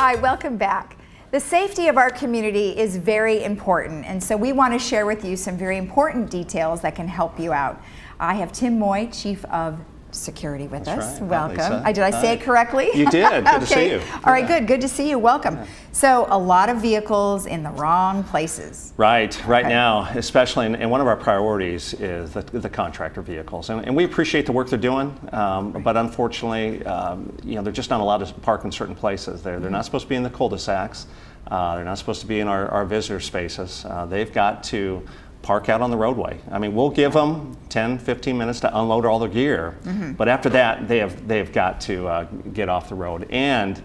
Hi, welcome back. The safety of our community is very important, and so we want to share with you some very important details that can help you out. I have Tim Moy, Chief of Security with That's us. right. Welcome. Hi, Did I say it correctly? You did. Good to see you. All right, good to see you. Welcome. So a lot of vehicles in the wrong places. Right now, especially, and one of our priorities is the contractor vehicles. And we appreciate the work they're doing, but unfortunately, they're just not allowed to park in certain places. They're not supposed to be in the cul-de-sacs. They're not supposed to be in our visitor spaces. They've got to park out on the roadway. I mean, we'll give them 10, 15 minutes to unload all their gear, but after that, they've got to get off the road. And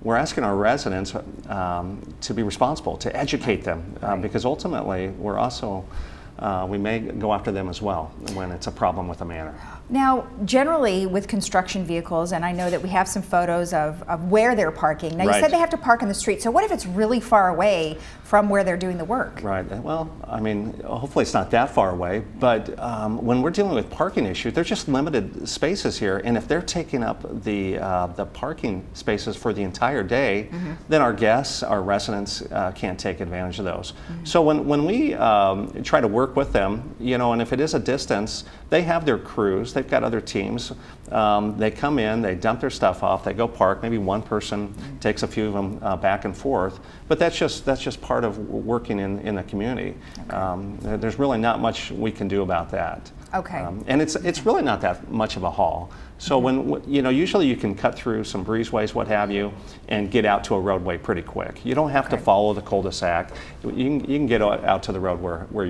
we're asking our residents to be responsible, to educate them, because ultimately, we're also we may go after them as well when it's a problem with a manor. Now, generally with construction vehicles, and I know that we have some photos of where they're parking. Now, you said they have to park in the street, so what if it's really far away from where they're doing the work? Right. Well, I mean, hopefully it's not that far away, but when we're dealing with parking issues, there's just limited spaces here, and if they're taking up the parking spaces for the entire day, then our guests, our residents can't take advantage of those. So when we try to work with them, and if it is a distance, they have their crews, they've got other teams. They come in, they dump their stuff off, they go park. Maybe one person takes a few of them back and forth, but that's just part of working in the community. Okay. There's really not much we can do about that. Okay. And it's really not that much of a haul. So usually you can cut through some breezeways, what have you, and get out to a roadway pretty quick. You don't have to follow the cul-de-sac. You can get out to the road where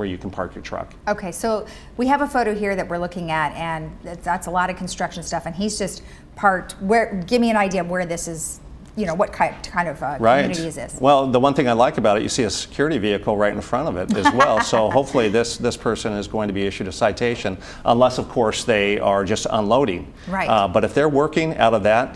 you can park your truck. Okay, so we have a photo here that we're looking at, and that's a lot of construction stuff, and he's just parked where. Give me an idea of where this is. What kind of community is this? Well, the one thing I like about it, you see a security vehicle right in front of it as well. So hopefully this person is going to be issued a citation, unless of course they are just unloading. Right. But if they're working out of that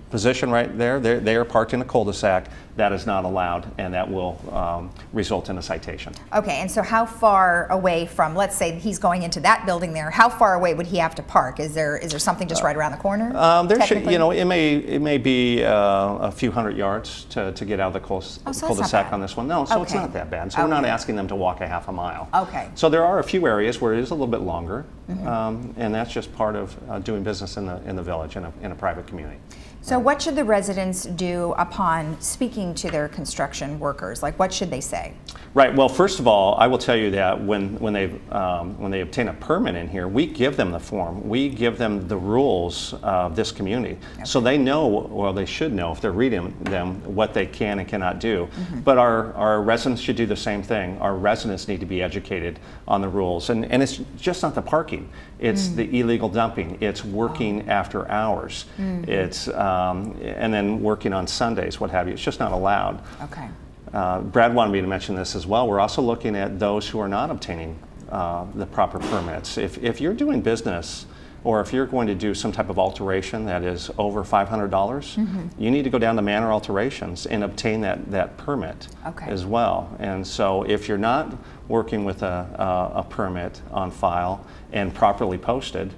position right there, they are parked in a cul-de-sac. That is not allowed, and that will result in a citation. Okay, and so how far away from, let's say he's going into that building there, how far away would he have to park? Is there something just right around the corner? It may be a few hundred yards to get out of the cul-de-sac on this one. No, so it's not that bad. So we're not asking them to walk a half a mile. Okay. So there are a few areas where it is a little bit longer, and that's just part of doing business in the village, in a private community. So what should the residents do upon speaking to their construction workers? Like, what should they say? Right. Well, first of all, I will tell you that when they obtain a permit in here, we give them the form. We give them the rules of this community, so they know, well, they should know if they're reading them, what they can and cannot do. But our residents should do the same thing. Our residents need to be educated on the rules, and it's just not the parking. It's the illegal dumping. It's working after hours. It's and then working on Sundays, what have you. It's just not allowed. Okay. Brad wanted me to mention this as well. We're also looking at those who are not obtaining the proper permits. If you're doing business, or if you're going to do some type of alteration that is over $500, you need to go down to Manor Alterations and obtain that permit as well. And so if you're not working with a permit on file and properly posted,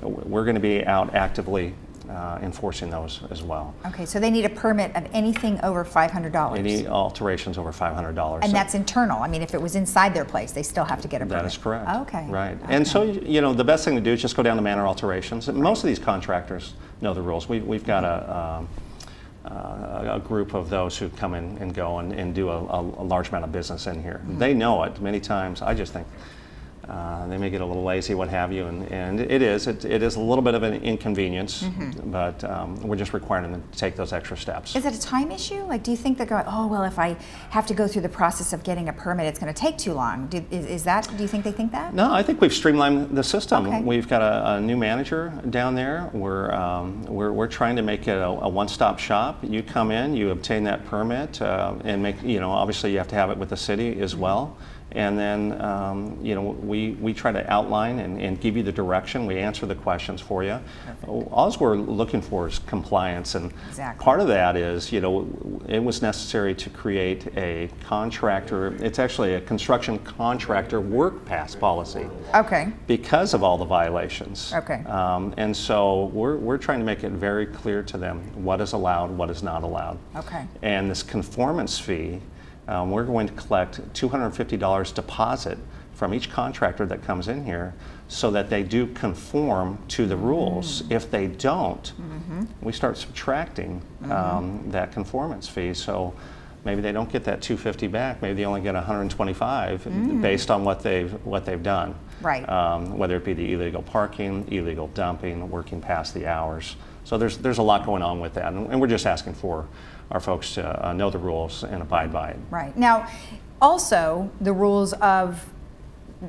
we're going to be out actively enforcing those as well. Okay, so they need a permit of anything over $500. Any alterations over $500. And that's internal. I mean, if it was inside their place, they still have to get a permit. That is correct. Okay. Right. And so, the best thing to do is just go down to Manor Alterations. Most of these contractors know the rules. We've got a group of those who come in and go and do a large amount of business in here. They know it. Many times, I just think, they may get a little lazy, what have you, and it is a little bit of an inconvenience, but we're just requiring them to take those extra steps. Is it a time issue? Like, do you think they're going, oh, well, if I have to go through the process of getting a permit, it's going to take too long? Do you think they think that? No, I think we've streamlined the system. Okay. We've got a new manager down there. We're trying to make it a one-stop shop. You come in, you obtain that permit, and obviously you have to have it with the city as well. and then we try to outline and give you the direction. We answer the questions for you. All we're looking for is compliance, and part of that is, it was necessary to create a contractor. It's actually a construction contractor work pass policy. Okay. Because of all the violations. Okay. And so we're trying to make it very clear to them what is allowed, what is not allowed. Okay. And this conformance fee, we're going to collect $250 deposit from each contractor that comes in here so that they do conform to the rules. If they don't, we start subtracting that conformance fee. So maybe they don't get that $250 back. Maybe they only get $125 based on what they've done. Right. Whether it be the illegal parking, illegal dumping, working past the hours. So there's a lot going on with that, and we're just asking for our folks to know the rules and abide by it. Right. Now, also the rules of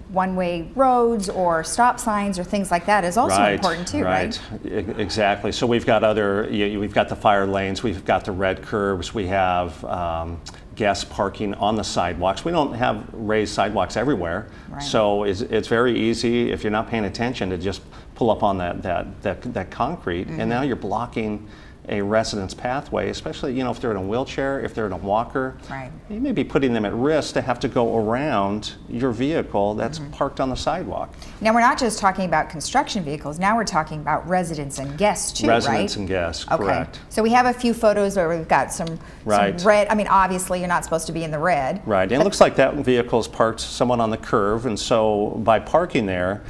one-way roads or stop signs or things like that is also important too, right? Exactly. So we've got we've got the fire lanes, we've got the red curbs, we have guest parking on the sidewalks. We don't have raised sidewalks everywhere, so it's very easy if you're not paying attention to just pull up on that concrete, and now you're blocking a resident's pathway, especially if they're in a wheelchair, if they're in a walker. Right. You may be putting them at risk to have to go around your vehicle that's parked on the sidewalk. Now, we're not just talking about construction vehicles, now we're talking about residents and guests too, Residents and guests, correct. So we have a few photos where we've got some red. I mean, obviously you're not supposed to be in the red. Right, and it looks like that vehicle is parked somewhat on the curve, and so by parking there,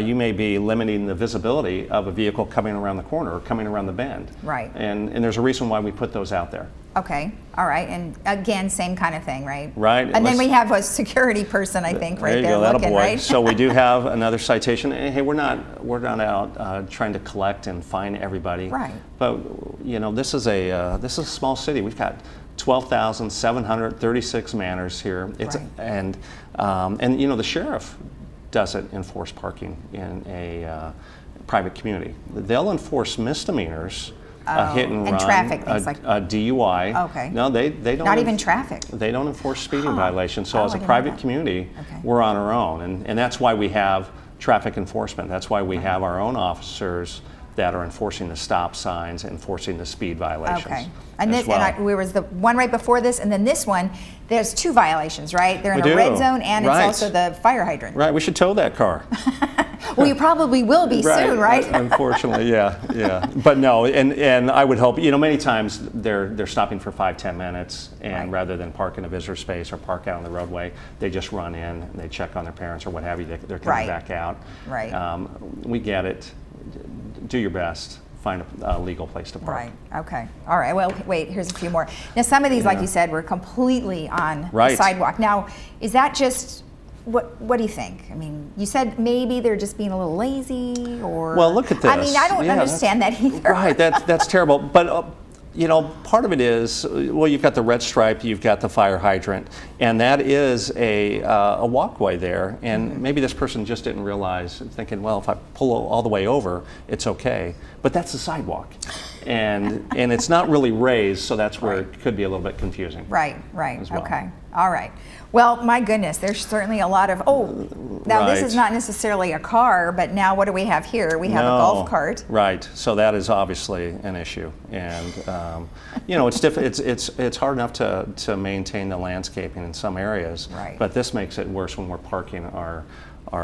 you may be limiting the visibility of a vehicle coming around the corner or coming around the bend. Right. And there's a reason why we put those out there. Okay, all right, and again, same kind of thing, right? Right. And then we have a security person, I think, right there looking, right? So we do have another citation. Hey, we're not out trying to collect and fine everybody. Right. But this is a small city. We've got 12,736 manners here. And the sheriff doesn't enforce parking in a private community. They'll enforce misdemeanors. A hit and run, traffic things like a DUI. Okay. No, they don't. Not even traffic. They don't enforce speeding violations. So as a private community, we're on our own, and that's why we have traffic enforcement. That's why we have our own officers that are enforcing the stop signs, enforcing the speed violations. Okay. And this, we was the one right before this, and then this one. There's two violations, right? They're in a red zone, and it's also the fire hydrant. Right. We should tow that car. Well, you probably will be soon, right? Unfortunately, yeah. But no, and I would hope, many times they're stopping for 5-10 minutes, and rather than park in a visitor space or park out on the roadway, they just run in and they check on their parents or what have you. They're coming back out. Right. We get it. Do your best. Find a legal place to park. Right. Okay. All right. Well, wait. Here's a few more. Now, some of these, like you said, were completely on the sidewalk. Now, is that just what do you think? I mean, you said maybe they're just being a little lazy, or well, look at this. I mean, I don't understand that either. Right. That's terrible. But part of it is, well, you've got the red stripe, you've got the fire hydrant, and that is a walkway there. And maybe this person just didn't realize, thinking, well, if I pull all the way over, it's okay. But that's the sidewalk, and it's not really raised, so that's where it could be a little bit confusing. Right. Well. Okay. All right. Well, my goodness, there's certainly a lot of, now this is not necessarily a car, but now what do we have here? We have a golf cart. Right, so that is obviously an issue. And, it's hard enough to maintain the landscaping in some areas, but this makes it worse when we're parking our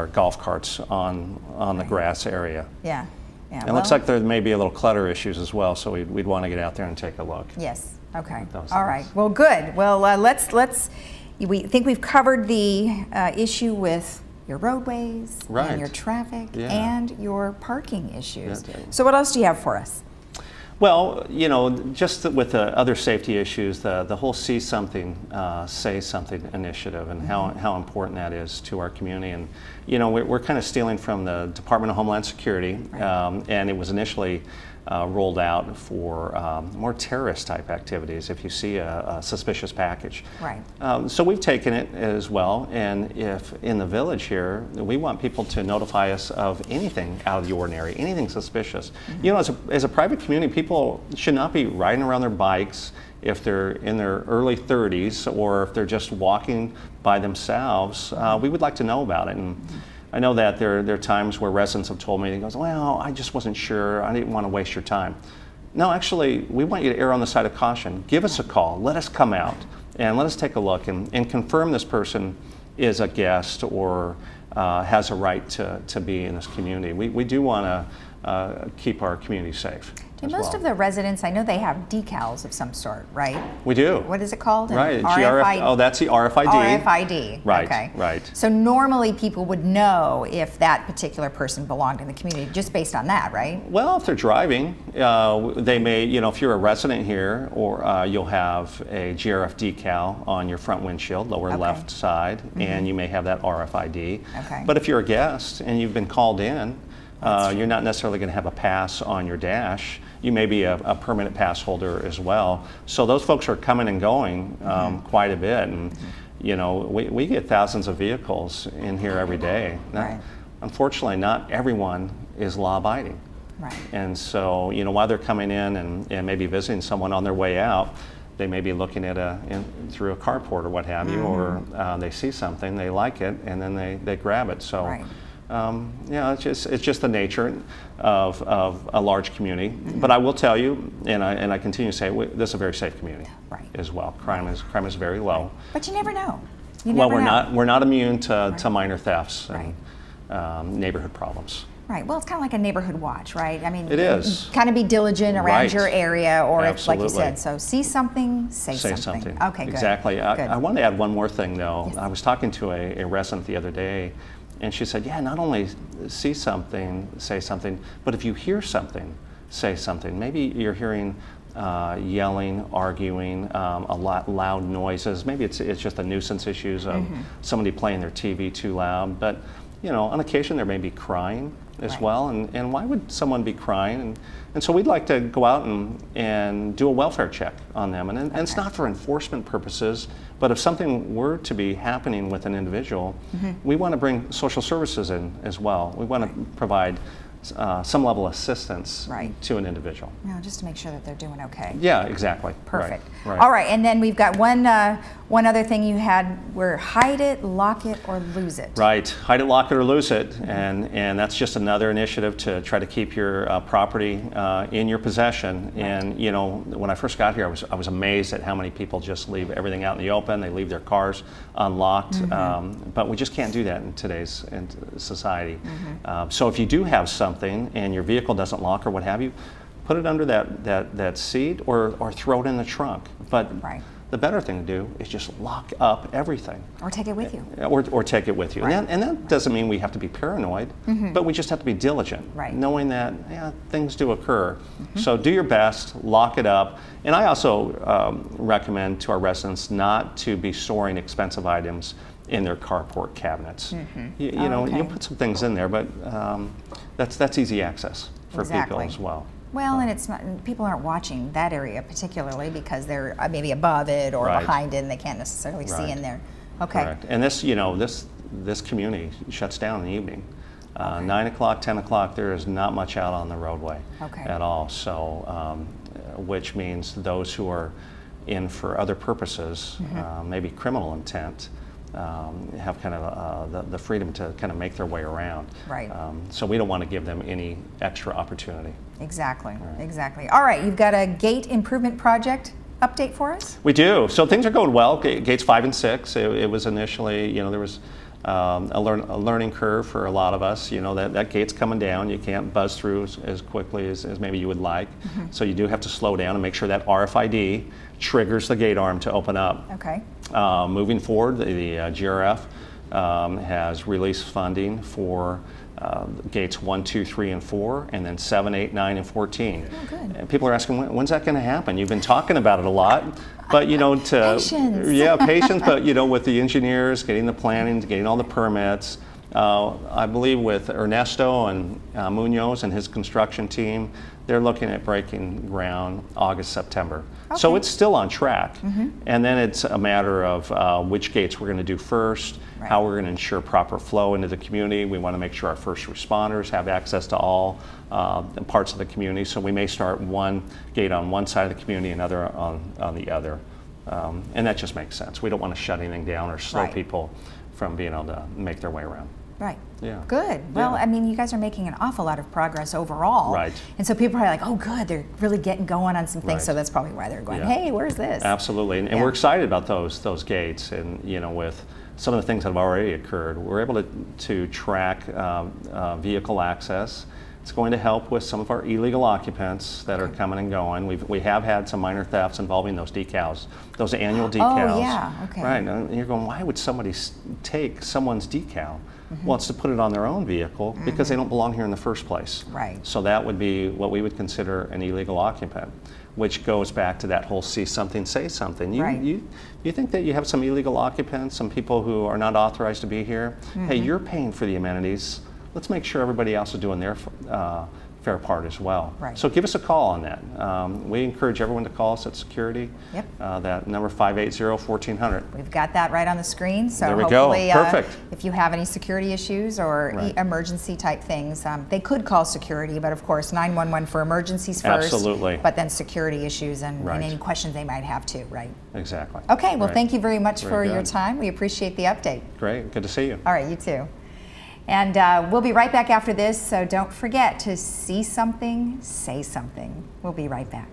golf carts on the grass area. Yeah. It looks like there may be a little clutter issues as well, so we'd want to get out there and take a look. Yes, okay. All right, well, good. Well, we think we've covered the issue with your roadways and your traffic and your parking issues. So what else do you have for us? Well, just with the other safety issues, the whole See Something, Say Something initiative, and how important that is to our community. And we're kind of stealing from the Department of Homeland Security, and it was initially rolled out for more terrorist type activities if you see a suspicious package. Right. So we've taken it as well, and if in the village here, we want people to notify us of anything out of the ordinary, anything suspicious. As a private community, people should not be riding around their bikes if they're in their early 30s or if they're just walking by themselves, we would like to know about it. And I know that there are times where residents have told me, they goes, well, I just wasn't sure, I didn't want to waste your time. No, actually, we want you to err on the side of caution. Give us a call, let us come out, and let us take a look and confirm this person is a guest or has a right to be in this community. We do want to keep our community safe. Do most of the residents, I know they have decals of some sort, right? We do. What is it called? Right, RFID. Oh, that's the RFID. RFID, right, okay. Right. So normally people would know if that particular person belonged in the community just based on that, right? Well, if they're driving, they may, if you're a resident here, or you'll have a GRF decal on your front windshield, lower left side, and you may have that RFID. Okay. But if you're a guest and you've been called in, you're not necessarily going to have a pass on your dash. You may be a permanent pass holder as well. So those folks are coming and going quite a bit. And, we get thousands of vehicles in here every day. Now, unfortunately, not everyone is law-abiding. Right. And so, while they're coming in and maybe visiting someone on their way out, they may be looking at through a carport or what have you, or they see something, they like it, and then they grab it. So. Right. It's just the nature of a large community. But I will tell you, and I continue to say, this is a very safe community as well. Crime is very low. But you never know. We're not immune to minor thefts and neighborhood problems. Right. Well, it's kind of like a neighborhood watch, right? I mean, it is. Kind of be diligent around your area, or if, like you said, so see something, say something. Okay, good. Exactly. Good. I want to add one more thing, though. Yes. I was talking to a resident the other day. And she said, yeah, not only see something, say something, but if you hear something, say something. Maybe you're hearing yelling, arguing, a lot loud noises. Maybe it's just a nuisance issues of somebody playing their TV too loud. But, on occasion there may be crying as well. And why would someone be crying? And so we'd like to go out and do a welfare check on them. And it's not for enforcement purposes, but if something were to be happening with an individual, we want to bring social services in as well. We want to provide some level of assistance to an individual. Just to make sure that they're doing okay. Yeah, exactly. Perfect. Right. All right, and then we've got one other thing you had, where hide it, lock it, or lose it. Right, hide it, lock it, or lose it, and that's just another initiative to try to keep your property in your possession. And when I first got here, I was amazed at how many people just leave everything out in the open. They leave their cars unlocked, but we just can't do that in today's society. So if you do have something and your vehicle doesn't lock or what have you, put it under that seat or throw it in the trunk. But the better thing to do is just lock up everything. Or take it with you. Or take it with you. And that doesn't mean we have to be paranoid, but we just have to be diligent, knowing that things do occur. So do your best, lock it up. And I also recommend to our residents not to be storing expensive items in their carport cabinets. You put some things in there, but that's easy access for people as well. Well, and it's not, people aren't watching that area particularly because they're maybe above it or behind it, and they can't necessarily see in there. Okay. Correct. And this community shuts down in the evening. 9 o'clock, 10 o'clock, there is not much out on the roadway at all. So, which means those who are in for other purposes, maybe criminal intent, have kind of the freedom to kind of make their way around. So we don't want to give them any extra opportunity. Exactly, exactly. All right, you've got a gate improvement project update for us? We do. So things are going well. Gates 5 and 6, it was initially, there was a learning curve for a lot of us. That gate's coming down. You can't buzz through as quickly as maybe you would like. So you do have to slow down and make sure that RFID triggers the gate arm to open up. Okay. Moving forward, the GRF has released funding for gates 1, 2, 3, and 4, and then 7, 8, 9, and 14. Oh, good. And people are asking, when's that going to happen? You've been talking about it a lot, but patience. Patience. But with the engineers, getting the planning, getting all the permits. I believe with Ernesto and Munoz and his construction team, they're looking at breaking ground August, September. So it's still on track. And then it's a matter of which gates we're going to do first. how we're going to ensure proper flow into the community. We want to make sure our first responders have access to all parts of the community. So we may start one gate on one side of the community, another on the other. And that just makes sense. We don't want to shut anything down or slow people from being able to make their way around. Right. Yeah. Good. Well, I mean, you guys are making an awful lot of progress overall. Right. And so people are like, oh, good, they're really getting going on some things. So that's probably why they're going, hey, where's this? Absolutely. And we're excited about those gates. And, you know, with some of the things that have already occurred, we're able to track vehicle access. It's going to help with some of our illegal occupants that are coming and going. We have had some minor thefts involving those decals, those annual decals. Oh, yeah, okay. Right, and you're going, why would somebody take someone's decal? Well, it's to put it on their own vehicle because they don't belong here in the first place. Right. So that would be what we would consider an illegal occupant, which goes back to that whole see something, say something. You think that you have some illegal occupants, some people who are not authorized to be here? Hey, you're paying for the amenities. Let's make sure everybody else is doing their fair part as well. Right. So give us a call on that. We encourage everyone to call us at security. Yep. That number 580-1400. We've got that right on the screen. So there we hopefully, go. Perfect. If you have any security issues or emergency type things, they could call security, but of course 911 for emergencies first. Absolutely. But then security issues and any questions they might have too, right? Exactly. Okay, well thank you very much for your time. We appreciate the update. Great, good to see you. All right, you too. And we'll be right back after this, so don't forget to see something, say something. We'll be right back.